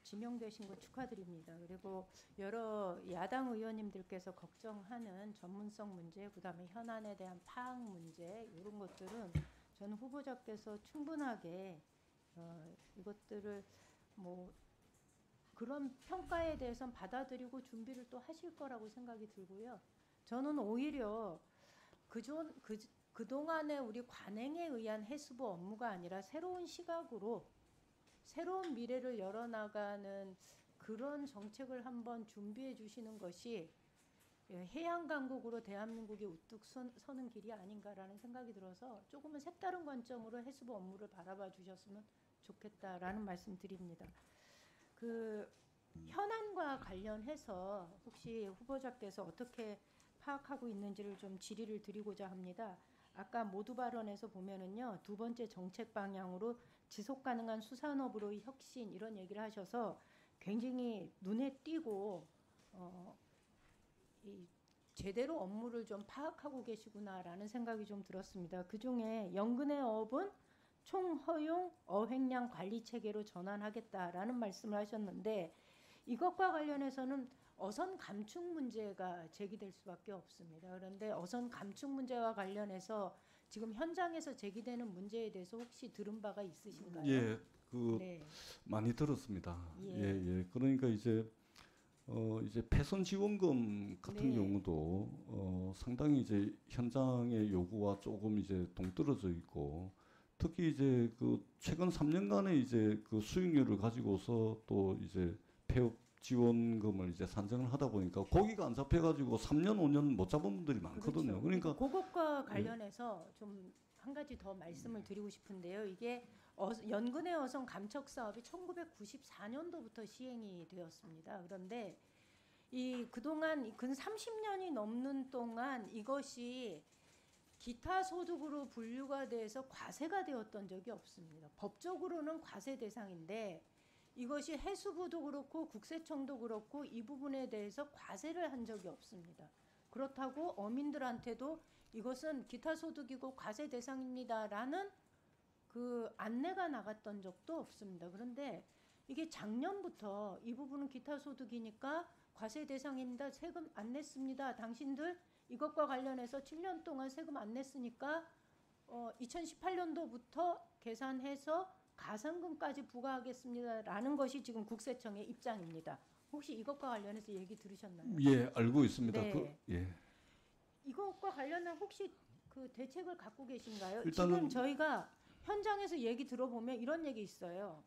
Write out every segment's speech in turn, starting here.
지명되신 거 축하드립니다. 그리고 여러 야당 의원님들께서 걱정하는 전문성 문제, 그다음에 현안에 대한 파악 문제 이런 것들은 저는 후보자께서 충분하게 이것들을 뭐 그런 평가에 대해서는 받아들이고 준비를 또 하실 거라고 생각이 들고요. 저는 오히려 그동안의 우리 관행에 의한 해수부 업무가 아니라 새로운 시각으로 새로운 미래를 열어나가는 그런 정책을 한번 준비해 주시는 것이 해양 강국으로 대한민국이 우뚝 서는 길이 아닌가라는 생각이 들어서 조금은 색다른 관점으로 해수부 업무를 바라봐 주셨으면 좋겠다라는 말씀 드립니다. 그 현안과 관련해서 혹시 후보자께서 어떻게 파악하고 있는지를 좀 질의를 드리고자 합니다. 아까 모두 발언에서 보면은요, 두 번째 정책 방향으로 지속 가능한 수산업으로의 혁신 이런 얘기를 하셔서 굉장히 눈에 띄고 제대로 업무를 좀 파악하고 계시구나라는 생각이 좀 들었습니다. 그중에 연근해 어업은 총허용 어획량 관리 체계로 전환하겠다라는 말씀을 하셨는데 이것과 관련해서는 어선 감축 문제가 제기될 수밖에 없습니다. 그런데 어선 감축 문제와 관련해서 지금 현장에서 제기되는 문제에 대해서 혹시 들은 바가 있으신가요? 예, 네. 많이 들었습니다. 예. 예. 그러니까 이제 폐선 지원금 같은 네. 경우도 상당히 이제 현장의 요구와 조금 이제 동떨어져 있고, 특히 이제 그 최근 3년간의 이제 그 수익률을 가지고서 또 이제 폐업 지원금을 이제 산정을 하다 보니까 고기가 안 잡혀가지고 3년, 5년 못 잡은 분들이 많거든요. 그렇죠. 그러니까 그것과 관련해서 좀 한 가지 더 말씀을 드리고 싶은데요. 이게 연근해 어선 감척 사업이 1994년도부터 시행이 되었습니다. 그런데 이 그동안 근 30년이 넘는 동안 이것이 기타 소득으로 분류가 돼서 과세가 되었던 적이 없습니다. 법적으로는 과세 대상인데 이것이 해수부도 그렇고 국세청도 그렇고 이 부분에 대해서 과세를 한 적이 없습니다. 그렇다고 어민들한테도 이것은 기타 소득이고 과세 대상입니다라는 그 안내가 나갔던 적도 없습니다. 그런데 이게 작년부터 이 부분은 기타 소득이니까 과세 대상입니다. 세금 안 냈습니다. 당신들 이것과 관련해서 7년 동안 세금 안 냈으니까 2018년도부터 계산해서 가산금까지 부과하겠습니다라는 것이 지금 국세청의 입장입니다. 혹시 이것과 관련해서 얘기 들으셨나요? 예, 알고 있습니다. 네. 예. 이것과 관련한 혹시 그 대책을 갖고 계신가요? 일단은 지금 저희가 현장에서 얘기 들어보면 이런 얘기 있어요.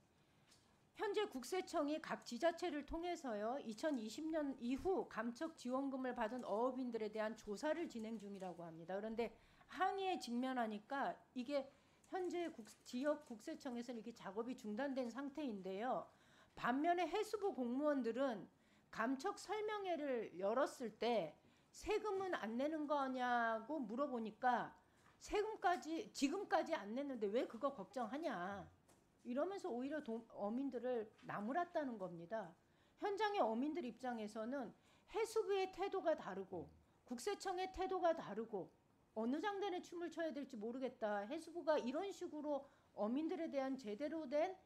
현재 국세청이 각 지자체를 통해서요 2020년 이후 감척 지원금을 받은 어업인들에 대한 조사를 진행 중이라고 합니다. 그런데 항의에 직면하니까 이게 현재 지역 국세청에서는 이게 작업이 중단된 상태인데요. 반면에 해수부 공무원들은 감척 설명회를 열었을 때 세금은 안 내는 거냐고 물어보니까 세금까지 지금까지 안 냈는데 왜 그거 걱정하냐 이러면서 오히려 어민들을 나무랐다는 겁니다. 현장의 어민들 입장에서는 해수부의 태도가 다르고 국세청의 태도가 다르고 어느 장단에 춤을 춰야 될지 모르겠다. 해수부가 이런 식으로 어민들에 대한 제대로 된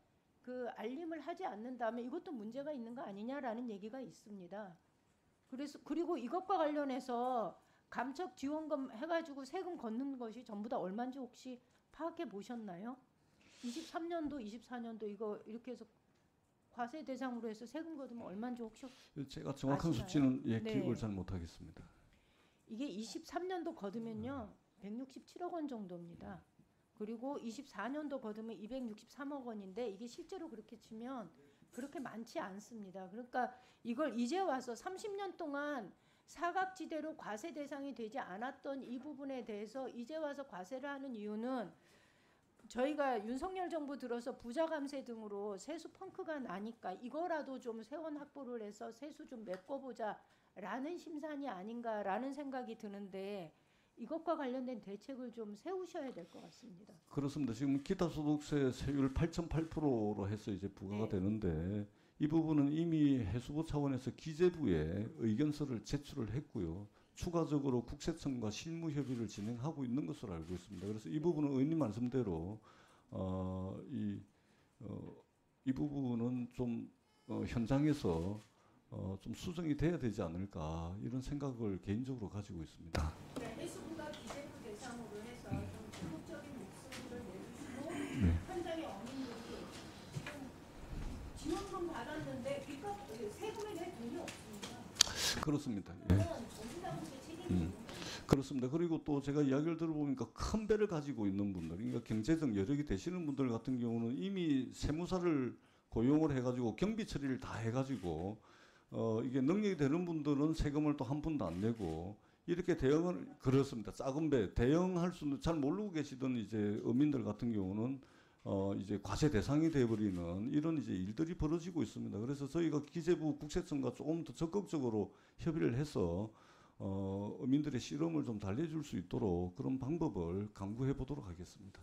그 알림을 하지 않는다면 이것도 문제가 있는 거 아니냐라는 얘기가 있습니다. 그리고 이것과 관련해서 감척 지원금 해가지고 세금 걷는 것이 전부 다 얼마인지 혹시 파악해 보셨나요? 23년도, 24년도 이거 이렇게 해서 과세 대상으로 해서 세금 걷으면 얼마인지 혹시 제가 정확한 아시나요? 수치는 네. 기억을 잘 못하겠습니다. 이게 23년도 거두면요 167억 원 정도입니다. 그리고 24년도 거두면 263억 원인데 이게 실제로 그렇게 치면 그렇게 많지 않습니다. 그러니까 이걸 이제 와서 30년 동안 사각지대로 과세 대상이 되지 않았던 이 부분에 대해서 이제 와서 과세를 하는 이유는 저희가 윤석열 정부 들어서 부자 감세 등으로 세수 펑크가 나니까 이거라도 좀 세원 확보를 해서 세수 좀 메꿔보자라는 심산이 아닌가라는 생각이 드는데 이것과 관련된 대책을 좀 세우셔야 될 것 같습니다. 그렇습니다. 지금 기타소득세 세율 8.8%로 해서 이제 부과가 네. 되는데 이 부분은 이미 해수부 차원에서 기재부에 의견서를 제출을 했고요. 추가적으로 국세청과 실무 협의를 진행하고 있는 것으로 알고 있습니다. 그래서 이 부분은 의원님 말씀대로 이 부분은 좀 현장에서 좀 수정이 돼야 되지 않을까 이런 생각을 개인적으로 가지고 있습니다. 네, 해수부가 기재부 대상으로 해서 좀 적극적인 목소리를 내주시고 네. 현장의 어민들이 지금 지원금 받았는데 빚값 세금에 대해 돈이 없습니다. 그렇습니다. 예. 그건 정부당국의 책임이 그렇습니다. 그리고 또 제가 이야기를 들어보니까 큰 배를 가지고 있는 분들, 그러니까 경제적 여력이 되시는 분들 같은 경우는 이미 세무사를 고용을 해가지고 경비 처리를 다 해가지고 이게 능력이 되는 분들은 세금을 또 한 푼도 안 내고 이렇게 대응을 그렇습니다. 작은 배 대응할 수는 잘 모르고 계시던 이제 어민들 같은 경우는 이제 과세 대상이 돼버리는 이런 이제 일들이 벌어지고 있습니다. 그래서 저희가 기재부 국세청과 조금 더 적극적으로 협의를 해서 어민들의 실험을 좀 달래줄 수 있도록 그런 방법을 강구해 보도록 하겠습니다.